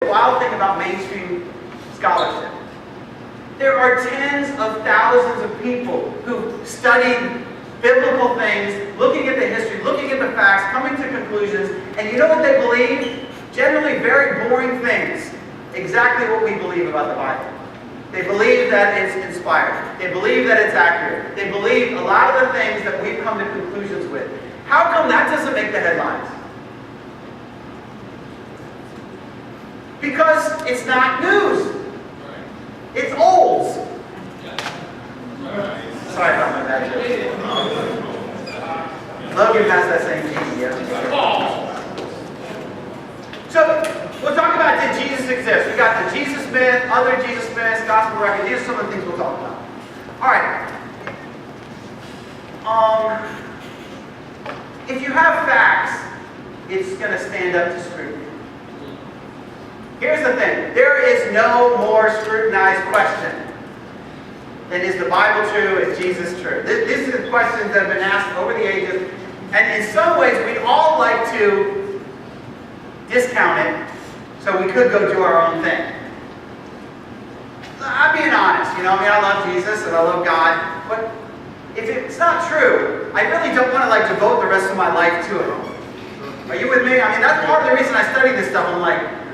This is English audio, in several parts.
The wild thing about mainstream scholarship. There are tens of thousands of people who've studied biblical things, looking at the history, looking at the facts, coming to conclusions, and you know what they believe? Generally very boring things. Exactly what we believe about the Bible. They believe that it's inspired. They believe that it's accurate. They believe a lot of the things that we've come to conclusions with. How come that doesn't make the headlines? Because it's not news. It's old. Sorry about my bad joke. Logan has that same gene, yeah. So, we'll talk about, did Jesus exist? We got the Jesus myth, other Jesus myths, gospel record. These are some of the things we'll talk about. Alright. If you have facts, it's going to stand up to scrutiny. Here's the thing. There is no more scrutinized question than, is the Bible true? Is Jesus true? These are the questions that have been asked over the ages. And in some ways, we'd all like to discount it so we could go do our own thing. I'm being honest. I I love Jesus and I love God. But if it's not true, I really don't want to devote the rest of my life to it. Are you with me? That's part of the reason I study this stuff.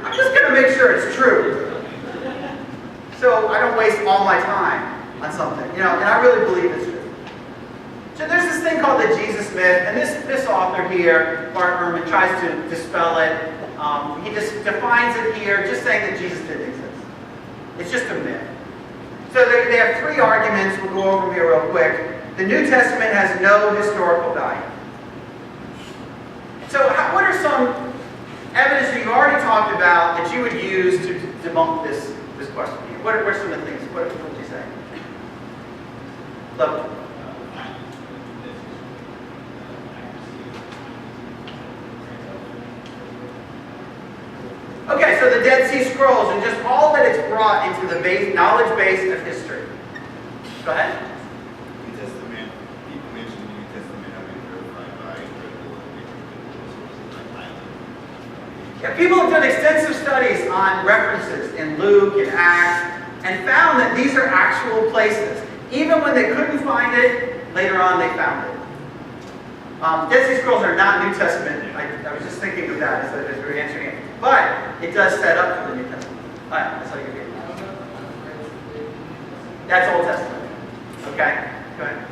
I'm just going to make sure it's true. So I don't waste all my time on something. And I really believe it's true. So there's this thing called the Jesus myth, and this author here, Bart Ehrman, tries to dispel it. He just defines it here, just saying that Jesus didn't exist. It's just a myth. So they have three arguments. We'll go over them here real quick. The New Testament has no historical value. So what are some evidence that you already talked about that you would use to debunk this question? What are some of the things? What would you say? Look. Okay, so the Dead Sea Scrolls and just all that it's brought into the knowledge base of history. Go ahead. New Testament, people mention the New Testament having verified by credible sources like Island. Yeah, people have done extensive studies on references in Luke and Acts and found that these are actual places. Even when they couldn't find it, later on they found it. Dead Sea Scrolls are not New Testament. I was just thinking of that as we were answering it. But it does set up for the New Testament. All right, that's how you read it. That's Old Testament. Okay, go ahead.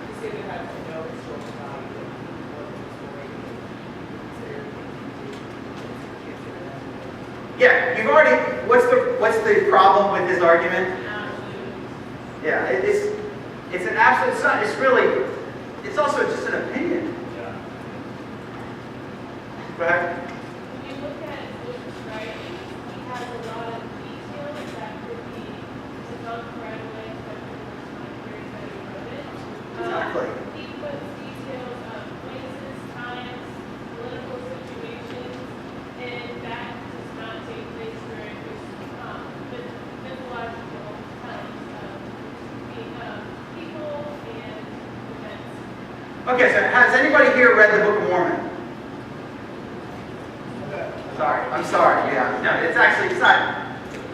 Yeah, you've already. What's the problem with his argument? Yeah, it's an absolute. It's not. It's really. It's also just an opinion. Yeah. Go ahead. When you look at Luke's writing, he has a lot of details that could be developed right away, especially in the time period that he wrote it. Exactly. He puts details of places, times, political situations, and that does not take place during this mythological times of people and events. Okay, so has anybody here read the Book of Mormon? Sorry, I'm sorry. Yeah, no, it's not.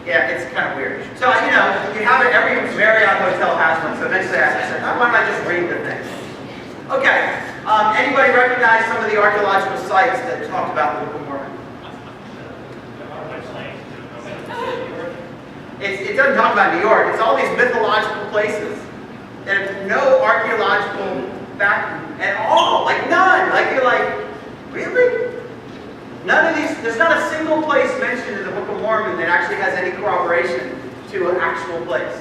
Yeah, it's kind of weird. So you have it. Every Marriott hotel has one. So eventually, I said, why don't I just read the thing? Okay. Anybody recognize some of the archaeological sites that talk about the Book of Mormon? It doesn't talk about New York. It's all these mythological places that have no archaeological back at all. None. You're really? None of these, there's not a single place mentioned in the Book of Mormon that actually has any corroboration to an actual place.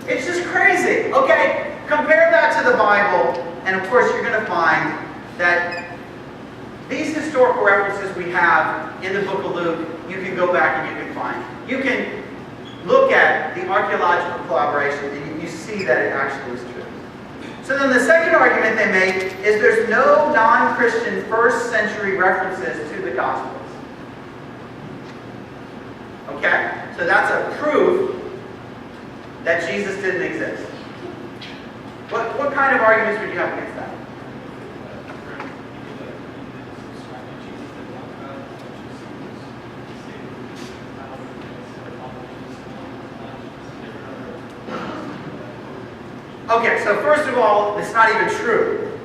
It's just crazy. Okay, compare that to the Bible, and of course you're going to find that these historical references we have in the Book of Luke, you can go back and you can find. You can look at the archaeological collaboration and you see that it actually is true. So then the second argument they make is there's no non-Christian first century references to the Gospels. Okay? So that's a proof that Jesus didn't exist. What kind of arguments would you have against that? Okay, so first of all, it's not even true.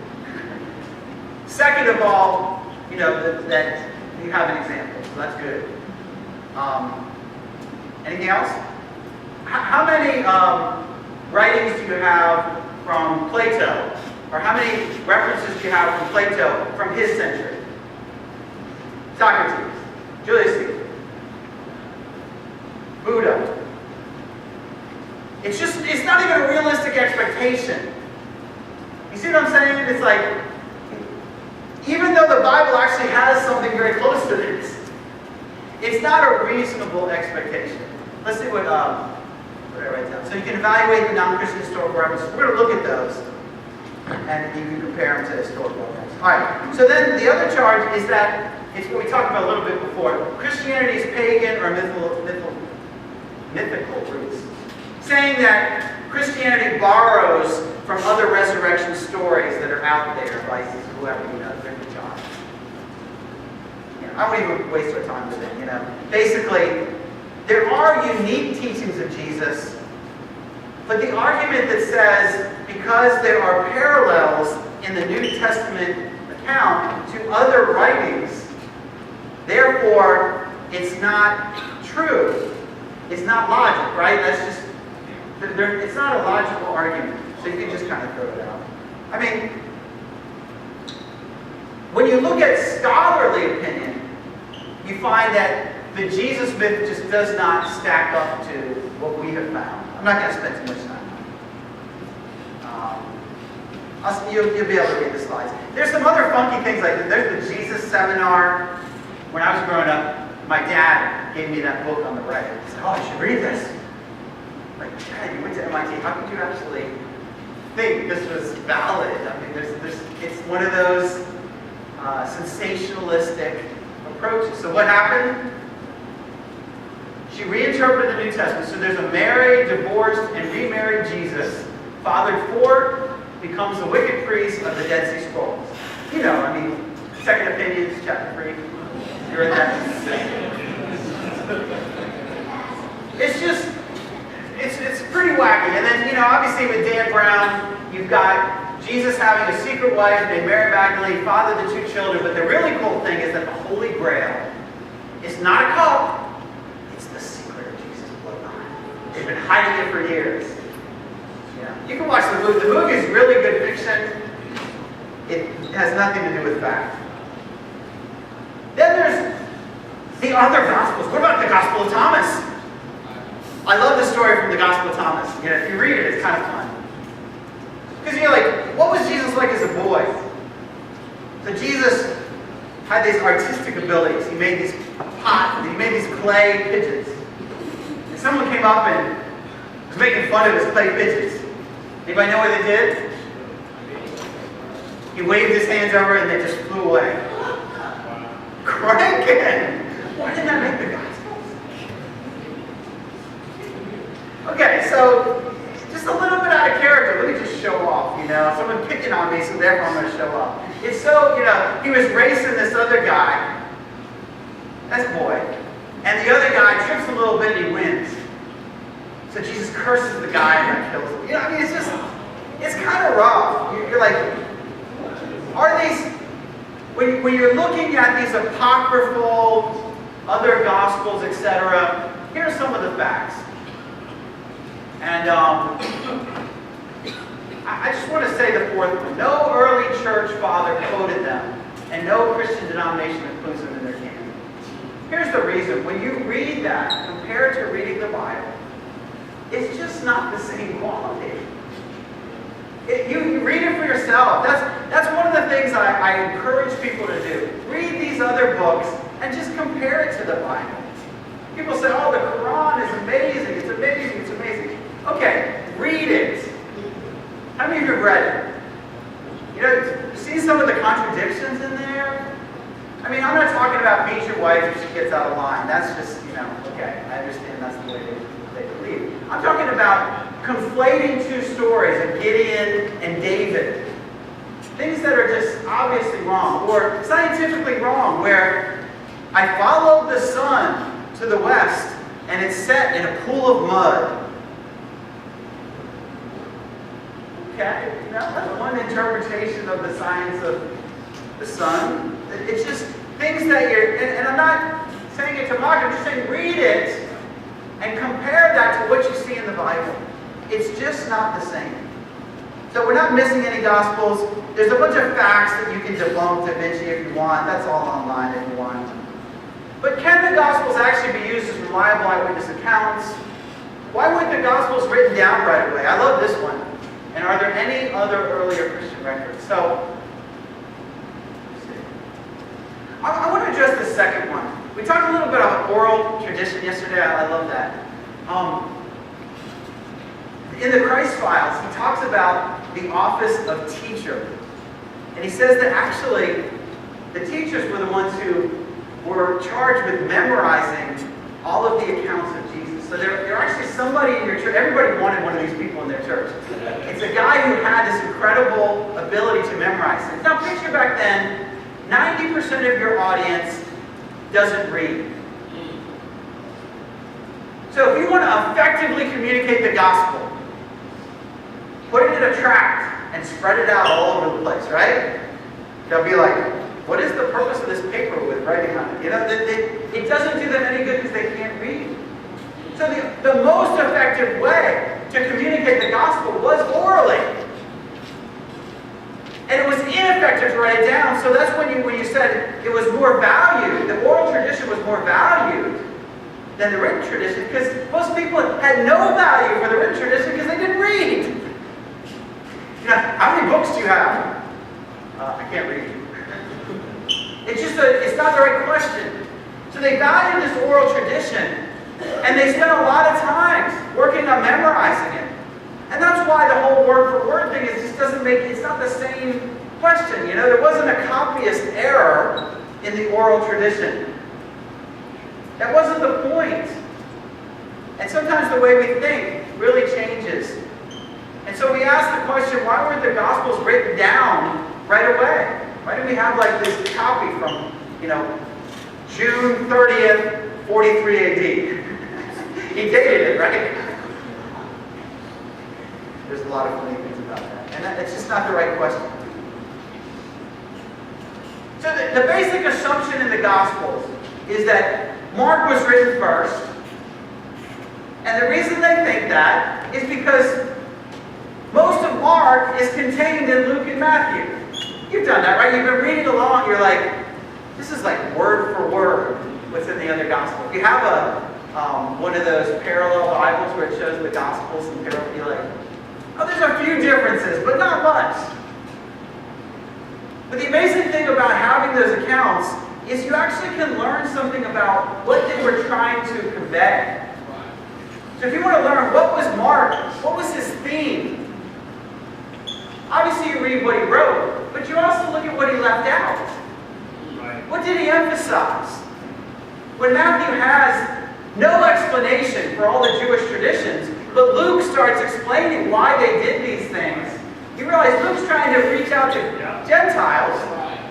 Second of all, that you have an example, so that's good. Anything else? How many writings do you have from Plato? Or how many references do you have from Plato from his century? Socrates, Julius Caesar, Buddha. It's not even a realistic expectation. You see what I'm saying? It's like, even though the Bible actually has something very close to this, it's not a reasonable expectation. Let's see what I write down. So you can evaluate the non-Christian historical references. We're going to look at those, and you can compare them to historical references. All right. So then the other charge is that it's what we talked about a little bit before. Christianity's pagan or mythical roots, saying that Christianity borrows from other resurrection stories that are out there by whoever, different John. I won't even waste our time with it, Basically, there are unique teachings of Jesus, but the argument that says because there are parallels in the New Testament account to other writings, therefore it's not true. It's not logic, right? That's just, it's not a logical argument. So you can just kind of throw it out. I mean, when you look at scholarly opinion, you find that the Jesus myth just does not stack up to what we have found. I'm not going to spend too much time on it. You'll be able to read the slides. There's some other funky things like there's the Jesus seminar. When I was growing up, my dad gave me that book on the right. He said, "Oh, you should read this." Like, Dad, you went to MIT. How could you actually think this was valid? I mean, it's one of those sensationalistic approaches. So what happened? She reinterpreted the New Testament. So there's a married, divorced, and remarried Jesus. Fathered four, becomes the wicked priest of the Dead Sea Scrolls. Second Opinions, chapter 3. You read that? It's pretty wacky. And then, obviously with Dan Brown, you've got Jesus having a secret wife named Mary Magdalene, fathered the two children. But the really cool thing is that the Holy Grail is not a cup. It's the secret of Jesus' bloodline. They've been hiding it for years. You can watch the movie. The movie is really good fiction. It has nothing to do with fact. Then there's the other Gospels. What about the Gospel of Thomas? I love the story from the Gospel of Thomas. If you read it, it's kind of fun. Because you're like, what was Jesus like as a boy? So Jesus had these artistic abilities. He made these pots, he made these clay pigeons. And someone came up and was making fun of his clay pigeons. Anybody know what they did? He waved his hands over and they just flew away. Cranking! Why didn't I make the Gospels? Okay, so just a little bit out of character. Let me just show off, Someone picking on me, so therefore I'm going to show off. It's so, he was racing this other guy. That's boy. And the other guy trips a little bit and he wins. So Jesus curses the guy and then kills him. It's kind of rough. You're like, are these, when you're looking at these apocryphal, other Gospels, etc., here are some of the facts. And I just want to say the fourth one. No early church father quoted them, and no Christian denomination includes them in their canon. Here's the reason. When you read that, compared to reading the Bible, it's just not the same quality. You read it for yourself. That's one of the things I encourage people to do. Read these other books and just compare it to the Bible. People say, "Oh, the Quran is amazing. It's amazing. It's amazing." Okay, read it. How many of you have read it? See some of the contradictions in there? I mean, I'm not talking about beat your wife if she gets out of line. That's just, okay, I understand that's the way they believe. I'm talking about conflating two stories of Gideon and David. Things that are just obviously wrong, or scientifically wrong, where I followed the sun to the west and it set in a pool of mud. okay. You know, that's one interpretation of the science of the sun. It's just things that and I'm not saying it to mock, I'm just saying read it and compare that to what you see in the Bible. It's just not the same. So we're not missing any Gospels. There's a bunch of facts that you can debunk Da Vinci if you want. That's all online if you want. But can the Gospels actually be used as reliable eyewitness accounts? Why weren't the Gospels written down right away? I love this one. And are there any other earlier Christian records? So, I want to address the second one. We talked a little bit about oral tradition yesterday. I love that. In the Christ Files, he talks about the office of teacher. And he says that actually, the teachers were the ones who were charged with memorizing all of the accounts of Jesus. So they're actually somebody in your church. Everybody wanted one of these people in their church. It's a guy who had this incredible ability to memorize things. Now picture back then, 90% of your audience doesn't read. So if you want to effectively communicate the gospel, put it in a tract and spread it out all over the place, right? They'll be like, what is the purpose of this paper with writing on it? You know, it doesn't do them any good because they can't read. So the most effective way to communicate the gospel was orally. And it was ineffective to write it down. So that's when you said it was more valued. The oral tradition was more valued than the written tradition because most people had no value for the written tradition because they didn't read. You know, how many books do you have? I can't read. It's not the right question. So they valued this oral tradition, and they spent a lot of time working on memorizing it. And that's why the whole word for word thing it's not the same question. You know, there wasn't a copyist error in the oral tradition. That wasn't the point. And sometimes the way we think really changes. And so we ask the question, why weren't the Gospels written down right away? Why do we have like this copy from, you know, June 30th, 43 AD? He dated it, right? There's a lot of funny things about that. And it's just not the right question. So the basic assumption in the Gospels is that Mark was written first. And the reason they think that is because most of Mark is contained in Luke and Matthew. You've done that, right? You've been reading along, you're like, this is like word for word what's in the other Gospel. If you have one of those parallel Bibles where it shows the Gospels and parallel, you're like, oh, there's a few differences, but not much. But the amazing thing about having those accounts is you actually can learn something about what they were trying to convey. So if you want to learn what was Mark, what was his theme? Obviously you read what he wrote, but you also look at what he left out. What did he emphasize? When Matthew has no explanation for all the Jewish traditions, but Luke starts explaining why they did these things, you realize Luke's trying to reach out to Gentiles,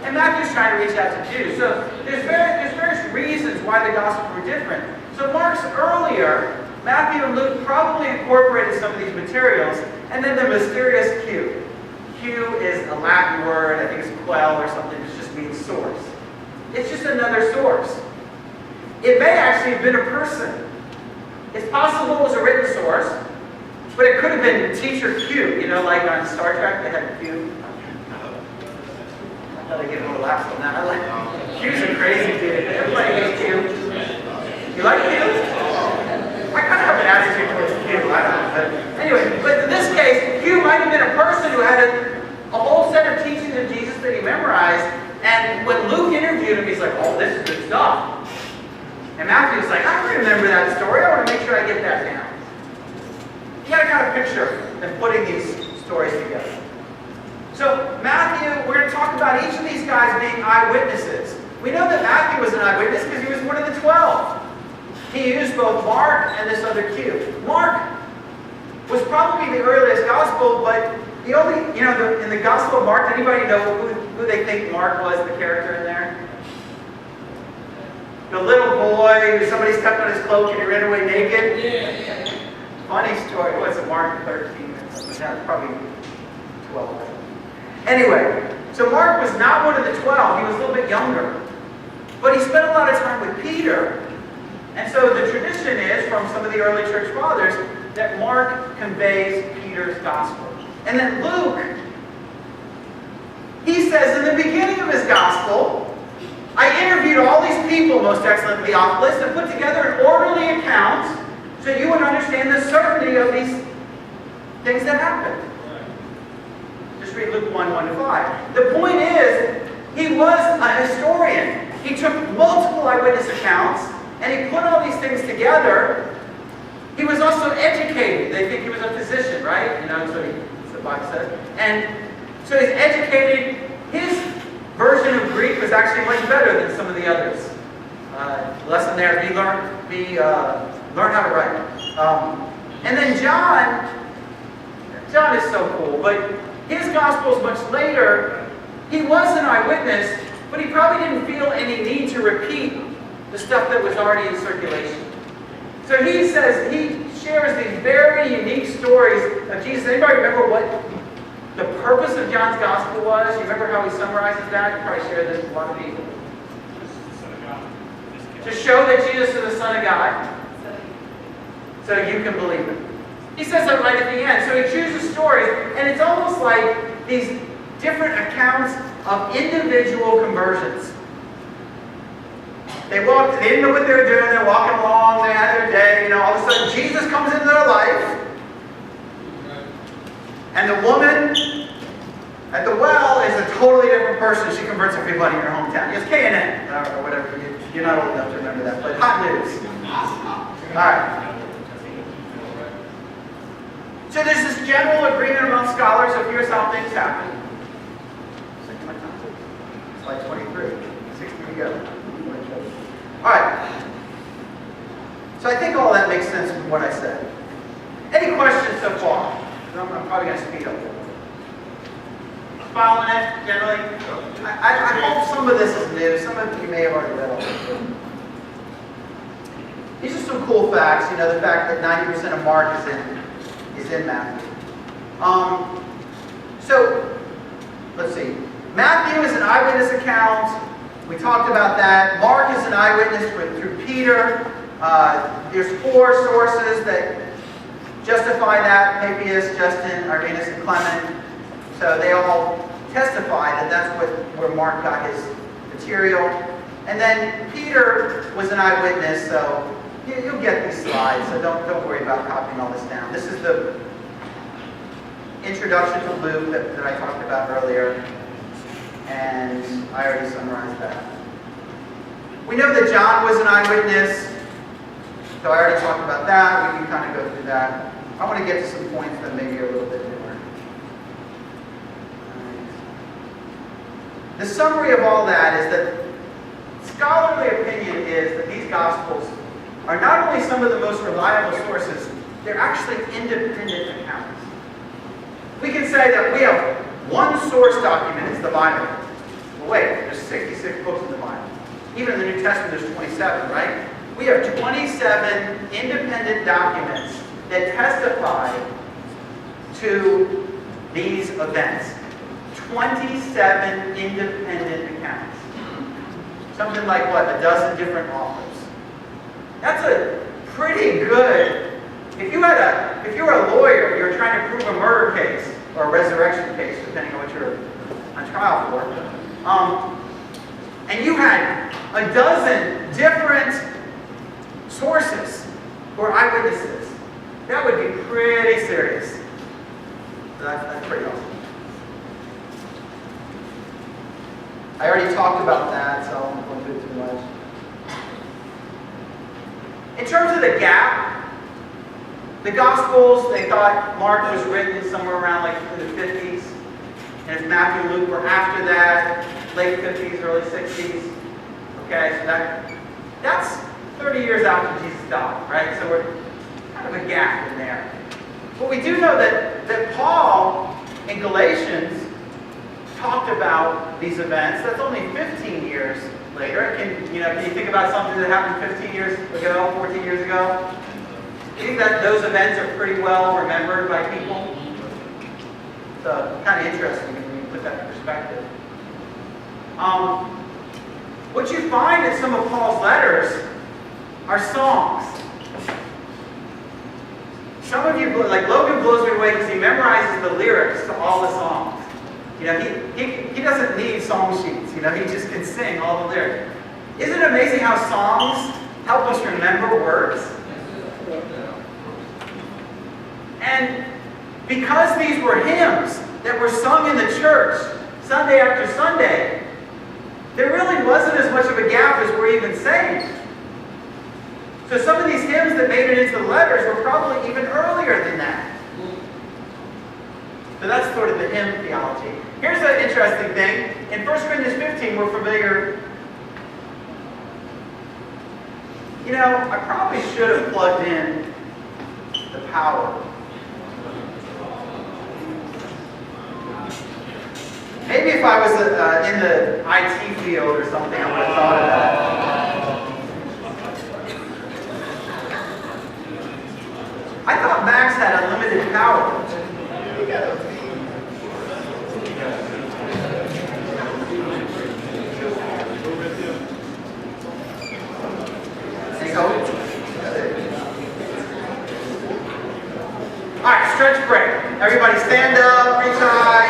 and Matthew's trying to reach out to Jews. So there's various reasons why the Gospels were different. So Mark's earlier, Matthew and Luke probably incorporated some of these materials, and then the mysterious Q. Q is a Latin word, I think it's quell or something, it just means source. It's just another source. It may actually have been a person. It's possible it was a written source, but it could have been teacher Q, you know, like on Star Trek they had Q. I thought I'd get a little laughs on that. I like Q's a crazy dude. Everybody hates Q. You like Q? I kind of have an attitude towards Q, I don't know. But anyway, but in this case, Q might have been a person who had a whole set of teachings of Jesus that he memorized, and when Luke interviewed him, he's like, oh, this is good stuff. And Matthew's like, I remember that story, I want to make sure I get that down. You got to kind of picture them putting these stories together. So Matthew, we're going to talk about each of these guys being eyewitnesses. We know that Matthew was an eyewitness because he was one of the 12. He used both Mark and this other Q. Mark was probably the earliest gospel, but the only, you know, in the Gospel of Mark, anybody know who they think Mark was, the character in there? The little boy who somebody stepped on his cloak and he ran away naked? Yeah. Funny story. What's it, Mark 13 or something? That's probably 12. Anyway, so Mark was not one of the 12. He was a little bit younger. But he spent a lot of time with Peter. And so the tradition is, from some of the early church fathers, that Mark conveys Peter's gospel. And then Luke, he says in the beginning of his gospel, I interviewed all these people, most excellent Theophilus, and put together an orderly account so you would understand the certainty of these things that happened. Just read Luke 1:1-5. The point is, he was a historian. He took multiple eyewitness accounts, and he put all these things together. He was also educated. They think he was a physician, right? So the Bible says. And so he's educated. His version of Greek was actually much better than some of the others. Lesson there, learn how to write. And then John is so cool, but his gospel is much later. He was an eyewitness, but he probably didn't feel any need to repeat the stuff that was already in circulation. So he says, he shares these very unique stories of Jesus. Anybody remember what the purpose of John's gospel was? You remember how he summarizes that? You probably share this with a lot of people. To show that Jesus is the Son of God, so you can believe it. He says that right at the end. So he chooses stories, and it's almost like these different accounts of individual conversions. They didn't know what they were doing, they're walking along, they had their day, all of a sudden Jesus comes into their life, and the woman at the well is a totally different person. She converts everybody in her hometown. It's K&N, or whatever. You're not old enough to remember that, but hot news. Alright. So there's this general agreement among scholars of here's how things happen. Slide 23. 60 to go. Alright. So I think all that makes sense from what I said. Any questions so far? I'm probably going to speed up a little bit. Following it, generally? I hope some of this is new. Some of you may have already read all this. These are some cool facts. The fact that 90% of Mark is in Matthew. So, let's see. Matthew is an eyewitness account. We talked about that. Mark is an eyewitness through Peter. There's 4 sources that justify that: Papias, Justin, Irenaeus, and Clement. So they all testify that that's where Mark got his material. And then Peter was an eyewitness, so you'll get these slides, so don't worry about copying all this down. This is the introduction to Luke that I talked about earlier, and I already summarized that. We know that John was an eyewitness, so I already talked about that. We can kind of go through that. I want to get to some points that maybe are a little bit newer. The summary of all that is that scholarly opinion is that these Gospels are not only some of the most reliable sources, they're actually independent accounts. We can say that we have one source document, it's the Bible. Well, wait, there's 66 books in the Bible. Even in the New Testament, there's 27, right? We have 27 independent documents that testify to these events. 27 independent accounts. Something like what, a dozen different authors. That's a pretty good. If you're a lawyer, you're trying to prove a murder case or a resurrection case, depending on what you're on trial for, and you had a dozen different sources or eyewitnesses, that would be pretty serious. So that's pretty awesome. I already talked about that, so I won't do it too much. In terms of the gap, the Gospels, they thought Mark was written somewhere around like in the 50s. And if Matthew and Luke were after that, late 50s, early 60s. Okay, so that's 30 years after Jesus died, right? So we're kind of a gap in there. But we do know that Paul in Galatians talked about these events. That's only 15 years later. Can you think about something that happened 15 years ago, 14 years ago? Do you think that those events are pretty well remembered by people? So kind of interesting when you put that in perspective. What you find in some of Paul's letters are songs. Some of you, like Logan blows me away because he memorizes the lyrics to all the songs. You know, he doesn't need song sheets. You know, he just can sing all the lyrics. Isn't it amazing how songs help us remember words? And because these were hymns that were sung in the church Sunday after Sunday, there really wasn't as much of a gap as we're even saying. So some of these hymns that made it into the letters were probably even earlier than that. So that's sort of the hymn theology. Here's an interesting thing. In 1 Corinthians 15, we're familiar. You know, I probably should have plugged in the power. Maybe if I was in the IT field or something, I would have thought of that. I thought Max had unlimited power. There you go. All right, stretch break. Everybody stand up, reach high.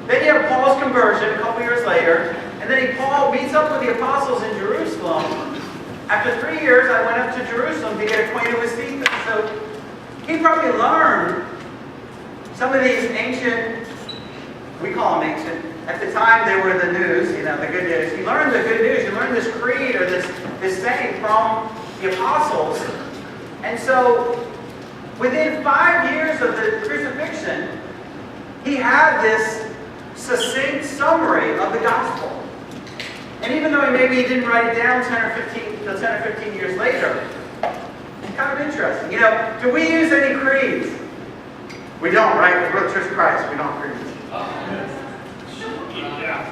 Then you have Paul's conversion a couple years later, and then Paul meets up with the apostles in Jerusalem. After 3 years, I went up to Jerusalem to get acquainted with Stephen. So he probably learned some of these ancient, we call them ancient, at the time they were the news, you know, the good news. He learned the good news. He learned this creed or this saying from the apostles. And so within 5 years of the crucifixion, he had this succinct summary of the gospel. And even though maybe he didn't write it down 10 or 15 years later, it's kind of interesting. You know, do we use any creeds? We don't, right? Because we're the Church of Christ. We don't creeds.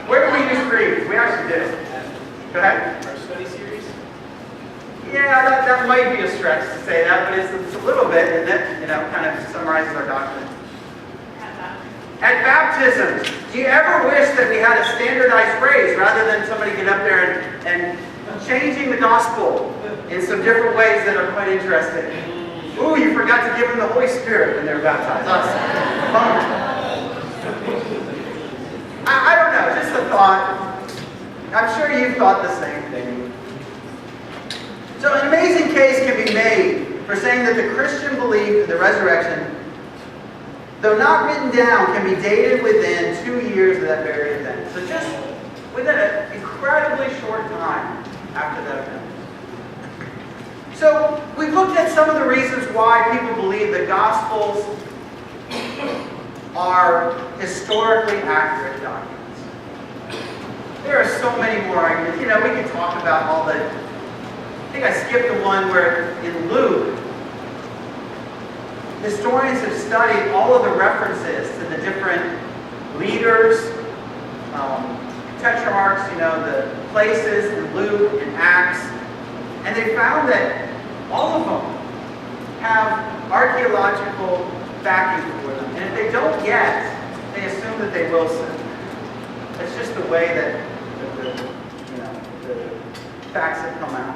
Where do we use creeds? We actually do. Go ahead. Our study series? Yeah, that might be a stretch to say that, but it's a little bit, isn't it? Kind of summarizes our doctrine. At baptisms, do you ever wish that we had a standardized phrase rather than somebody get up there and changing the gospel in some different ways that are quite interesting? Ooh, you forgot to give them the Holy Spirit when they're baptized. Bummer. I don't know, just a thought. I'm sure you've thought the same thing. So an amazing case can be made for saying that the Christian belief in the resurrection, though not written down, can be dated within 2 years of that very event. So just within an incredibly short time after that event. So we've looked at some of the reasons why people believe the Gospels are historically accurate documents. There are so many more arguments. We could talk about all the... I think I skipped the one where in Luke, historians have studied all of the references to the different leaders, tetrarchs, the places in Luke and Acts, and they found that all of them have archaeological backing for them. And if they don't yet, they assume that they will soon. It's just the way that the facts have come out.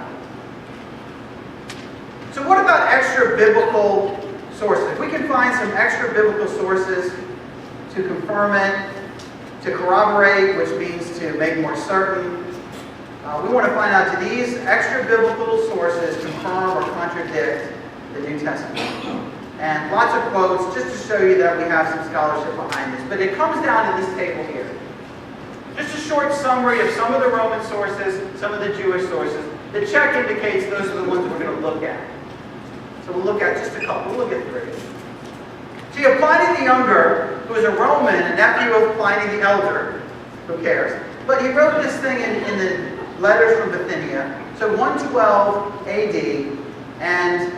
So what about extra biblical sources? If we can find some extra biblical sources to confirm it, to corroborate, which means to make more certain, we want to find out, do these extra biblical sources confirm or contradict the New Testament? And lots of quotes just to show you that we have some scholarship behind this. But it comes down to this table here. Just a short summary of some of the Roman sources, some of the Jewish sources. The check indicates those are the ones we're going to look at. So we'll look at just a couple. We'll look at 3. See, Pliny the Younger, who was a Roman, a nephew of Pliny the Elder, who cares? But he wrote this thing in the letters from Bithynia, so 112 AD, and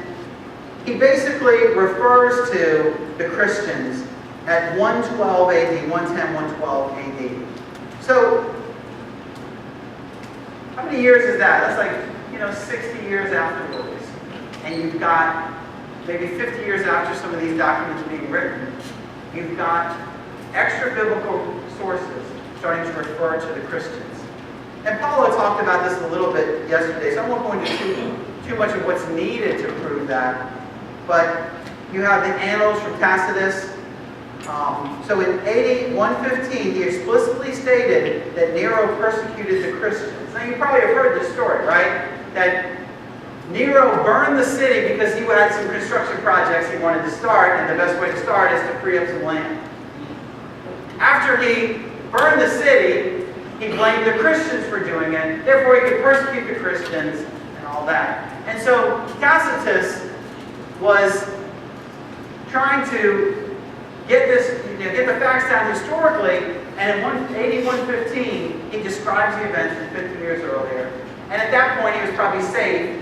he basically refers to the Christians at 112 AD, 110, 112 AD. So, how many years is that? That's like, 60 years afterwards. And you've got maybe 50 years after some of these documents being written, you've got extra biblical sources starting to refer to the Christians. And Paulo talked about this a little bit yesterday, so I won't go into too much of what's needed to prove that. But you have the Annals from Tacitus. So in AD 115, he explicitly stated that Nero persecuted the Christians. Now you probably have heard this story, right? That Nero burned the city because he had some construction projects he wanted to start, and the best way to start is to free up some land. After he burned the city, he blamed the Christians for doing it, therefore he could persecute the Christians and all that. And so Tacitus was trying to get the facts down historically, and in AD 115, he describes the events from 50 years earlier. And at that point, he was probably safe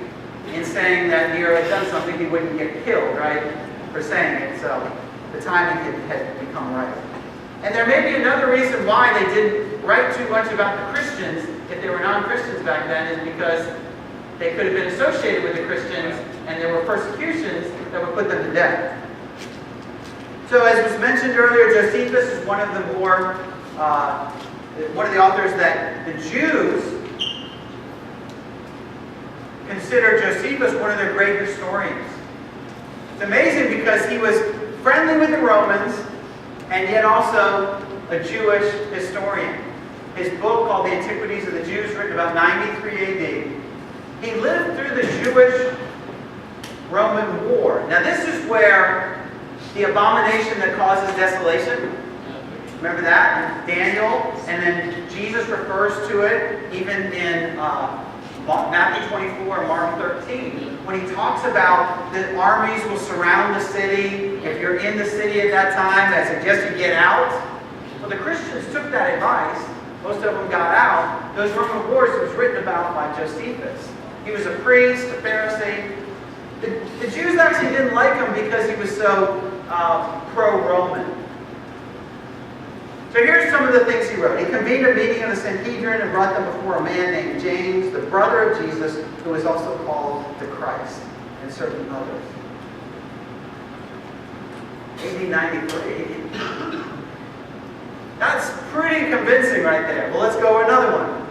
in saying that Nero had done something, he wouldn't get killed, right, for saying it. So the timing had become right. And there may be another reason why they didn't write too much about the Christians, if they were non-Christians back then, is because they could have been associated with the Christians, and there were persecutions that would put them to death. So as was mentioned earlier, Josephus is one of the authors that the Jews consider Josephus one of their great historians. It's amazing because he was friendly with the Romans and yet also a Jewish historian. His book called The Antiquities of the Jews, written about 93 AD. He lived through the Jewish-Roman War. Now this is where the abomination that causes desolation, remember that? In Daniel, and then Jesus refers to it even in Matthew 24 and Mark 13, when he talks about the armies will surround the city. If you're in the city at that time, I suggest you get out. Well, the Christians took that advice. Most of them got out. Those Roman wars was written about by Josephus. He was a priest, a Pharisee. The Jews actually didn't like him because he was so pro-Roman. So here's some of the things he wrote. He convened a meeting of the Sanhedrin and brought them before a man named James, the brother of Jesus, who is also called the Christ, and certain others. AD 93. That's pretty convincing right there. Well, let's go with another one.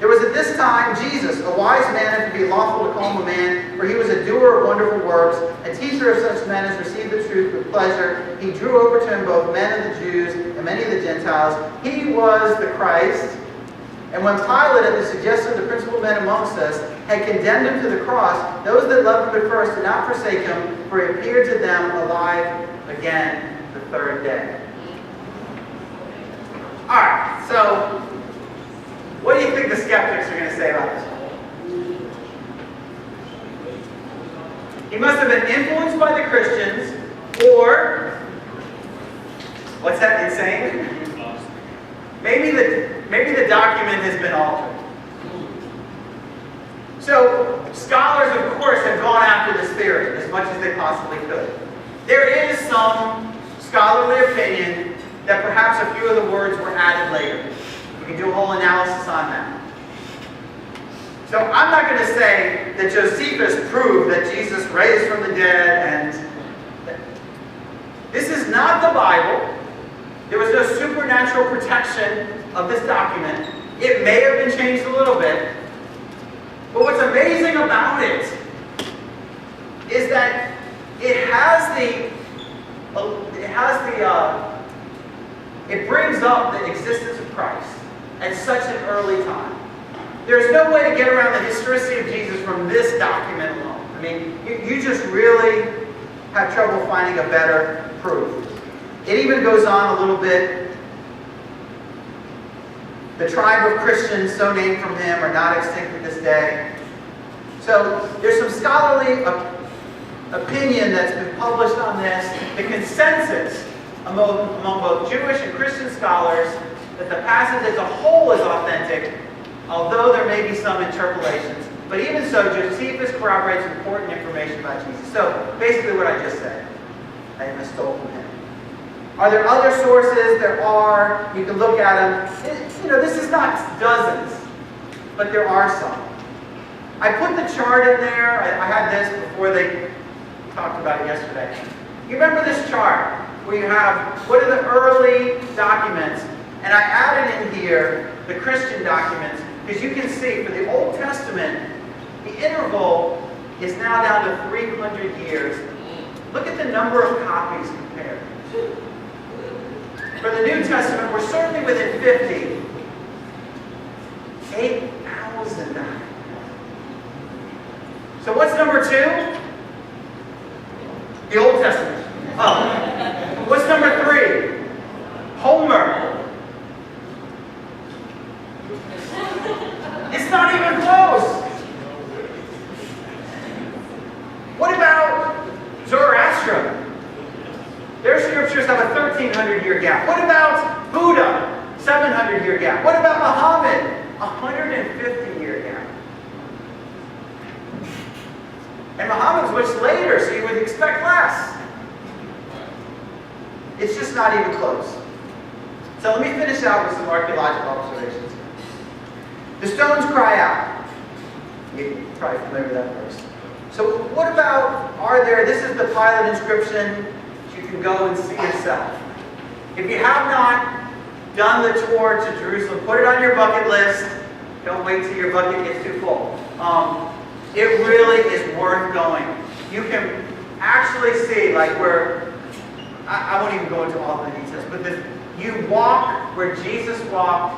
There was at this time Jesus, a wise man, if it be lawful to call him a man, for he was a doer of wonderful works, a teacher of such men as received the truth with pleasure. He drew over to him both men of the Jews and many of the Gentiles. He was the Christ. And when Pilate, at the suggestion of the principal men amongst us, had condemned him to the cross, those that loved him at first did not forsake him, for he appeared to them alive again the third day. All right, so what do you think the skeptics are going to say about this? He must have been influenced by the Christians, or, what's that, insane? Maybe the document has been altered. So, scholars, of course, have gone after this theory as much as they possibly could. There is some scholarly opinion that perhaps a few of the words were added later. We can do a whole analysis on that. So I'm not going to say that Josephus proved that Jesus raised from the dead, and this is not the Bible. There was no supernatural protection of this document. It may have been changed a little bit. But what's amazing about it is that it brings up the existence of Christ at such an early time. There's no way to get around the historicity of Jesus from this document alone. I mean, you just really have trouble finding a better proof. It even goes on a little bit. The tribe of Christians, so named from him, are not extinct at this day. So there's some scholarly opinion that's been published on this. The consensus among both Jewish and Christian scholars that the passage as a whole is authentic, although there may be some interpolations. But even so, Josephus corroborates important information about Jesus. So basically what I just said, I stole from him. Are there other sources? There are. You can look at them. This is not dozens, but there are some. I put the chart in there. I had this before they talked about it yesterday. You remember this chart where you have what are the early documents, and I added in here the Christian documents because you can see for the Old Testament, the interval is now down to 300 years. Look at the number of copies compared. For the New Testament, we're certainly within 50. 8,000. So what's number 2? The Old Testament. Oh. What's number 3? Homer. It's not even close. What about Zoroaster? Their scriptures have a 1,300-year gap. What about Buddha? 700-year gap. What about Muhammad? 150-year gap. And Muhammad's much later, so you would expect less. It's just not even close. So let me finish out with some archaeological observations. The stones cry out. You're probably familiar with that verse. So what about, this is the Pilate inscription. You can go and see yourself. If you have not done the tour to Jerusalem, put it on your bucket list. Don't wait till your bucket gets too full. It really is worth going. You can actually see, like where, I won't even go into all the details, but you walk where Jesus walked,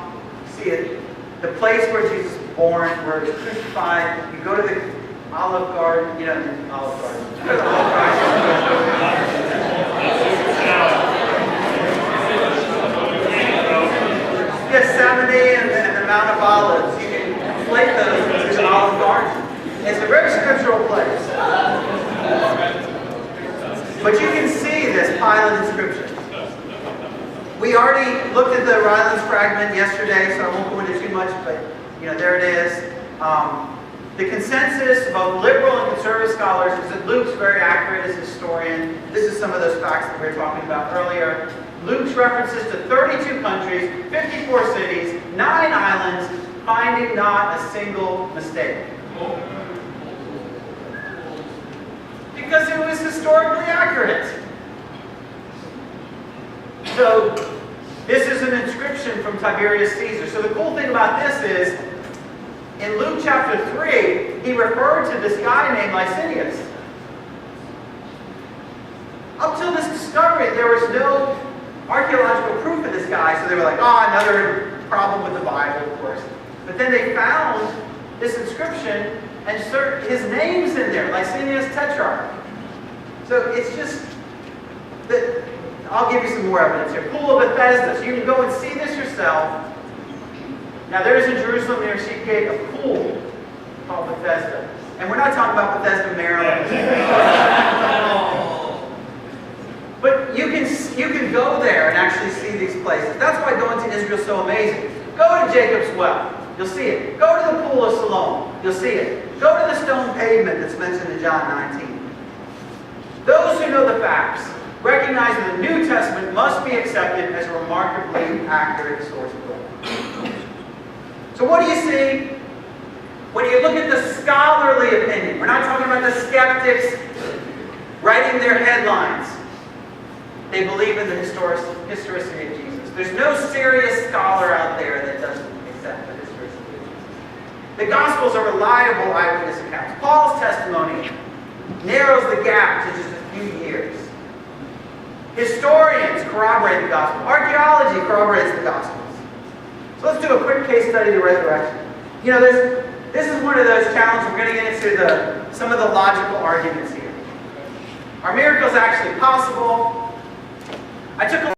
see it, the place where Jesus was born, where he was crucified. You go to the Olive Garden, the Olive Garden. Go to the Olive Garden. Gethsemane and the Mount of Olives. You can conflate those to the Olive Garden. It's a very scriptural place. But you can see this Pilate inscription. We already looked at the Rylands fragment yesterday, so I won't go into too much, but there it is. The consensus of both liberal and conservative scholars is that Luke's very accurate as a historian. This is some of those facts that we were talking about earlier. Luke's references to 32 countries, 54 cities, 9 islands, finding not a single mistake. Because it was historically accurate. So, this is an inscription from Tiberius Caesar. So the cool thing about this is, in Luke chapter 3, he referred to this guy named Licinius. Up till this discovery, there was no archaeological proof of this guy, so they were like, oh, another problem with the Bible, of course. But then they found this inscription, and his name's in there, Licinius Tetrarch. So it's just that, I'll give you some more evidence here. Pool of Bethesda, so you can go and see this yourself. Now there is in Jerusalem near Sheepgate a pool called Bethesda. And we're not talking about Bethesda, Maryland. But you can go there and actually see these places. That's why going to Israel is so amazing. Go to Jacob's Well. You'll see it. Go to the Pool of Siloam. You'll see it. Go to the stone pavement that's mentioned in John 19. Those who know the facts recognize that the New Testament must be accepted as a remarkably accurate source of book. So what do you see when you look at the scholarly opinion? We're not talking about the skeptics writing their headlines. They believe in the historicity of Jesus. There's no serious scholar out there that doesn't accept the historicity of Jesus. The Gospels are reliable eyewitness accounts. Paul's testimony narrows the gap to just a few years. Historians corroborate the Gospel. Archaeology corroborates the Gospels. So let's do a quick case study of the resurrection. You know, this is one of those challenges. We're going to get into some of the logical arguments here. Are miracles actually possible? I took a